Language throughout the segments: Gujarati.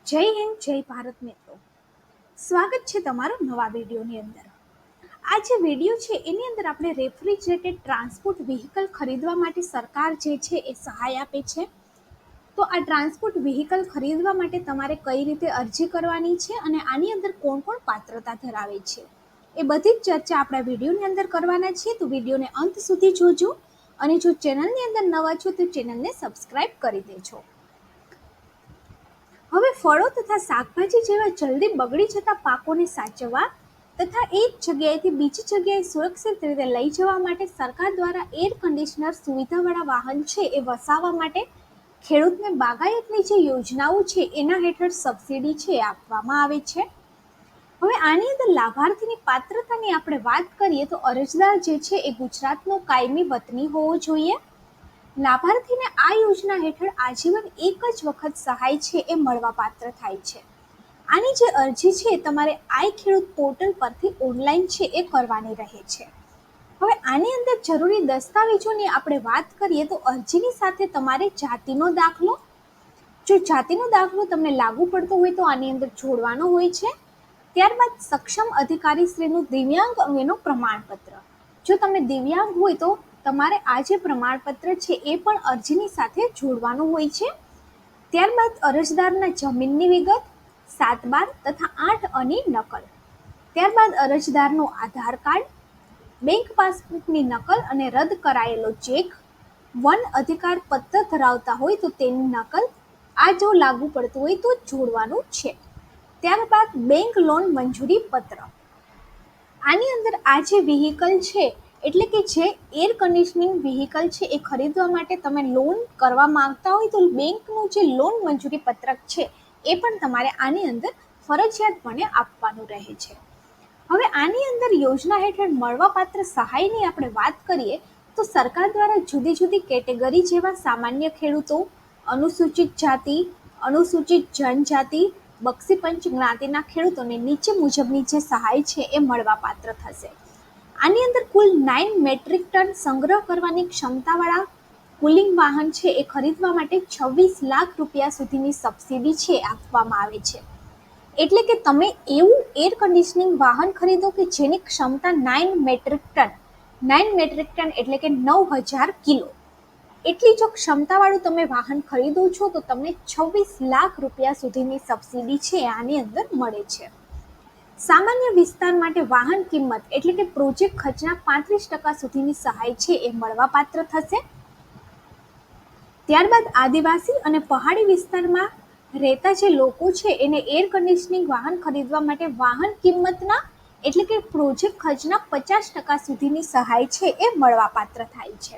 જય હિન્દ, જય ભારત મિત્રો. સ્વાગત છે તમારું નવા વિડીયોની અંદર. આ જે વિડીયો છે એની અંદર આપણે રેફ્રિજરેટેડ ટ્રાન્સપોર્ટ વ્હીકલ ખરીદવા માટે સરકાર જે છે એ સહાય આપે છે. તો આ ટ્રાન્સપોર્ટ વ્હીકલ ખરીદવા માટે તમારે કઈ રીતે અરજી કરવાની છે અને આની અંદર કોણ કોણ પાત્રતા ધરાવે છે એ બધી જ ચર્ચા આપણા વિડીયોની અંદર કરવાના છીએ. તો વિડીયોને અંત સુધી જોજો અને જો ચેનલની અંદર નવા છો તો ચેનલને સબસ્ક્રાઇબ કરી દેજો. હવે ફળો તથા શાકભાજી જેવા જલ્દી બગડી જતા પાકોને સાચવવા તથા એક જગ્યાએથી બીજી જગ્યાએ સુરક્ષિત રીતે લઈ જવા માટે સરકાર દ્વારા એર કન્ડિશનર સુવિધાવાળા વાહન છે એ વસાવવા માટે ખેડૂતને બાગાયતની જે યોજનાઓ છે એના હેઠળ સબસિડી છે આપવામાં આવે છે. હવે આની અંદર લાભાર્થીની પાત્રતાની આપણે વાત કરીએ તો અરજદાર જે છે એ ગુજરાતનો કાયમી વતની હોવો જોઈએ. લાભાર્થીને આ યોજના હેઠળ આજીવન એક જ વખત સહાય છે એ મળવાપાત્ર થાય છે. આની જે અરજી છે તમારે આઈ ખેડૂત પોર્ટલ પરથી ઓનલાઈન છે એ કરવાની રહે છે. હવે આની અંદર જરૂરી દસ્તાવેજોની આપણે વાત કરીએ તો અરજીની સાથે તમારે જાતિનો દાખલો, જો જાતિનો દાખલો તમને લાગુ પડતો હોય તો આની અંદર જોડવાનો હોય છે. ત્યારબાદ સક્ષમ અધિકારીશ્રીનું દિવ્યાંગ અંગેનું પ્રમાણપત્ર, જો તમે દિવ્યાંગ હોય તો તમારે આ જે પ્રમાણપત્ર છે એ પણ અરજીની સાથે જોડવાનું હોય છે. ત્યારબાદ અરજદારના જમીનની વિગત, 7-12 તથા 8 આની નકલ. ત્યારબાદ અરજદારનો આધાર કાર્ડ, બેંક પાસબુકની નકલ અને રદ કરાયેલો ચેક, વન અધિકાર પત્ર ધરાવતા હોય તો તેની નકલ, આ જો લાગુ પડતું હોય તો જોડવાનું છે. ત્યારબાદ બેંક લોન મંજૂરી પત્ર. આની અંદર આ જે વ્હીકલ છે એટલે કે જે એર કન્ડિશનિંગ વ્હીકલ છે એ ખરીદવા માટે તમે લોન કરવા માંગતા હોય તો બેંકનું જે લોન મંજૂરી પત્રક છે એ પણ તમારે આની અંદર ફરજિયાતપણે આપવાનું રહે છે. હવે આની અંદર યોજના હેઠળ મળવાપાત્ર સહાયની આપણે વાત કરીએ તો સરકાર દ્વારા જુદી જુદી કેટેગરી જેવા સામાન્ય ખેડૂતો, અનુસૂચિત જાતિ, અનુસૂચિત જનજાતિ, બક્ષીપંચ જ્ઞાતિના ખેડૂતોને નીચે મુજબની જે સહાય છે એ મળવાપાત્ર થશે. આની અંદર કુલ 9 મેટ્રિક ટન સંગ્રહ કરવાની ક્ષમતાવાળા કુલિંગ વાહન છે એ ખરીદવા માટે 26 લાખ રૂપિયા સુધીની સબસિડી છે આપવામાં આવે છે. એટલે કે તમે એવું એર કન્ડિશનિંગ વાહન ખરીદો કે જેની ક્ષમતા 9 મેટ્રિક ટન, 9 મેટ્રિક ટન એટલે કે 9000 કિલો, એટલી જો ક્ષમતાવાળું તમે વાહન ખરીદો છો તો તમને 26 લાખ રૂપિયા સુધીની સબસિડી છે આની અંદર મળે છે. સામાન્ય વિસ્તાર માટે વાહન કિંમત એટલે કે પ્રોજેક્ટ ખર્ચના 35% સુધીની સહાય છે એ મળવાપાત્ર થશે. ત્યારબાદ આદિવાસી અને પહાડી વિસ્તારમાં રહેતા જે લોકો છે એને એર કન્ડિશનિંગ વાહન ખરીદવા માટે વાહન કિંમતના એટલે કે પ્રોજેક્ટ ખર્ચના 50% સુધીની સહાય છે એ મળવાપાત્ર થાય છે.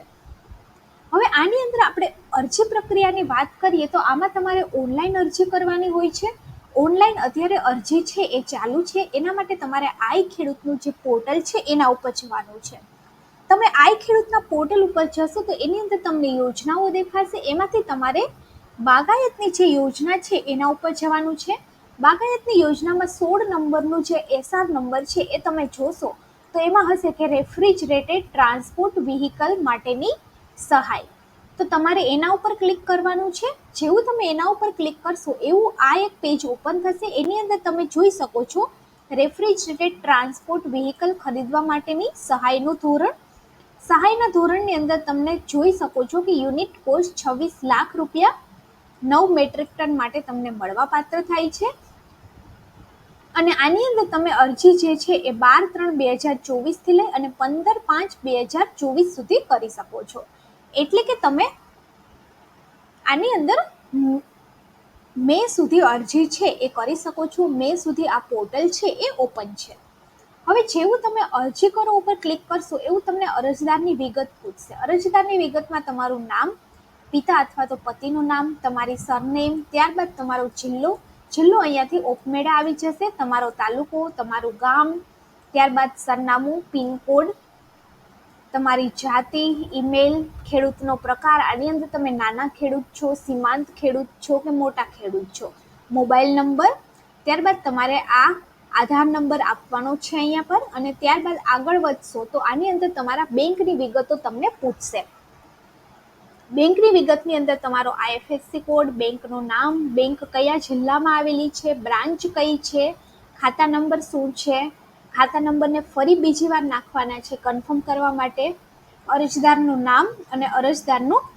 હવે આની અંદર આપણે અરજી પ્રક્રિયાની વાત કરીએ તો આમાં તમારે ઓનલાઈન અરજી કરવાની હોય છે. ઓનલાઈન અત્યારે અરજી છે એ ચાલુ છે. એના માટે તમારે આઈ ખેડૂતનું જે પોર્ટલ છે એના ઉપર જવાનું છે. તમે આઈ ખેડૂતના પોર્ટલ ઉપર જશો તો એની અંદર તમને યોજનાઓ દેખાશે. એમાંથી તમારે બાગાયતની જે યોજના છે એના ઉપર જવાનું છે. બાગાયતની યોજનામાં 16 નંબરનું જે એસઆર નંબર છે એ તમે જોશો તો એમાં હશે કે રેફ્રિજરેટેડ ટ્રાન્સપોર્ટ વ્હીકલ માટેની સહાય. તો તમારે એના ઉપર ક્લિક કરવાનું છે. જેવું તમે એના ઉપર ક્લિક કરશો એવું આ એક પેજ ઓપન થશે. એની અંદર તમે જોઈ શકો છો રેફ્રિજરેટેડ ટ્રાન્સપોર્ટ વ્હીકલ ખરીદવા માટેની સહાયનું ધોરણ. સહાયના ધોરણની અંદર તમને જોઈ શકો છો કે યુનિટ કોસ્ટ 26 લાખ રૂપિયા 9 મેટ્રિક ટન માટે તમને મળવાપાત્ર થાય છે. અને આની અંદર તમે અરજી જે છે એ 12/3/2024 થી લઈ અને 15/5/2024 સુધી કરી શકો છો. એટલે કે તમે આની અંદર મે સુધી અરજી છે એ કરી શકો છો. મે સુધી આ પોર્ટલ છે એ ઓપન છે. હવે જેવું તમે અરજી કરો ઉપર ક્લિક કરશો એવું તમને અરજદારની વિગત પૂછશે. અરજદારની વિગતમાં તમારું નામ, પિતા અથવા તો પતિનું નામ, તમારી સરનેમ, ત્યારબાદ તમારો જિલ્લો અહીંયાથી ઓપમેળે આવી જશે, તમારો તાલુકો, તમારું ગામ, ત્યારબાદ સરનામું, પિનકોડ, તમારી જાતિ, ઈમેલ, ખેડૂતનો પ્રકાર, આની અંદર તમે નાના ખેડૂત છો, સીમાંત ખેડૂત છો કે મોટા ખેડૂત છો, મોબાઈલ નંબર, ત્યારબાદ તમારે આ આધાર નંબર આપવાનો છે અહીંયા પર. અને ત્યારબાદ આગળ વધશો તો આની અંદર તમારા બેંકની વિગતો તમને પૂછશે. બેંકની વિગતની અંદર તમારો IFSC કોડ, બેંકનું નામ, બેંક કયા જિલ્લામાં આવેલી છે, બ્રાન્ચ કઈ છે, ખાતા નંબર શું છે, ખાતા નંબરને ફરી બીજી વાર નાખવાના છે કન્ફર્મ કરવા માટે, અરજદારનું નામ અને અરજદારનું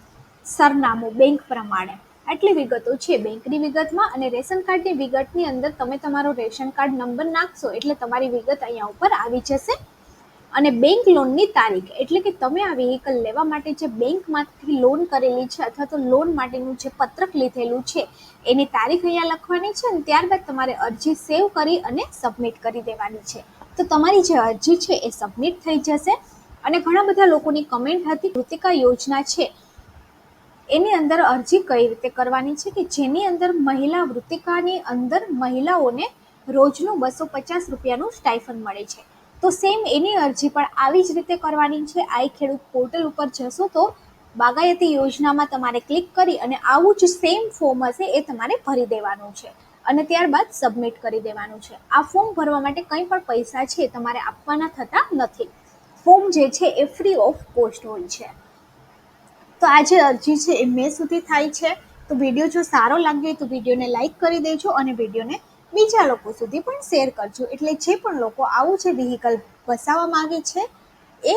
સરનામું બેંક પ્રમાણે. આટલી વિગતો છે બેંકની વિગતમાં. અને રેશન કાર્ડની વિગતની અંદર તમે તમારો રેશન કાર્ડ નંબર નાખશો એટલે તમારી વિગત અહીંયા ઉપર આવી જશે. અને બેંક લોનની તારીખ, એટલે કે તમે આ વ્હીકલ લેવા માટે જે બેંકમાંથી લોન કરેલી છે અથવા તો લોન માટેનું જે પત્રક લીધેલું છે એની તારીખ અહીંયા લખવાની છે. અને ત્યારબાદ તમારે અરજી સેવ કરી અને સબમિટ કરી દેવાની છે. તો તમારી જે અરજી છે એ સબમિટ થઈ જશે. અને ઘણા બધા લોકોની કમેન્ટ હતી, કૃતિકા યોજના છે એની અંદર અરજી કઈ રીતે કરવાની છે, કે જેની અંદર મહિલા વૃત્તિકાની અંદર મહિલાઓને રોજનું 250 રૂપિયાનું સ્ટાઇફન મળે છે. તો સેમ એની અરજી પણ આવી જ રીતે કરવાની છે. આઈ ખેડૂત પોર્ટલ ઉપર જશો તો બાગાયતી યોજનામાં તમારે ક્લિક કરી અને આવું જ સેમ ફોર્મ હશે એ તમારે ભરી દેવાનું છે અને ત્યારબાદ સબમિટ કરી દેવાનું છે. આ ફોર્મ ભરવા માટે કંઈ પણ પૈસા છે તમારે આપવાના થતા નથી. ફોર્મ જે છે એ ફ્રી ઓફ કોસ્ટ હોય છે. તો આ જે અરજી છે એ મે સુધી થાય છે. તો વિડીયો જો સારો લાગ્યો તો વિડીયોને લાઇક કરી દેજો અને વિડીયોને બીજા લોકો સુધી પણ શેર કરજો, એટલે જે પણ લોકો આવું જે વ્હીકલ વસાવવા માંગે છે એ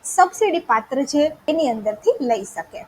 સબસિડી પાત્ર છે એની અંદરથી લઈ શકે.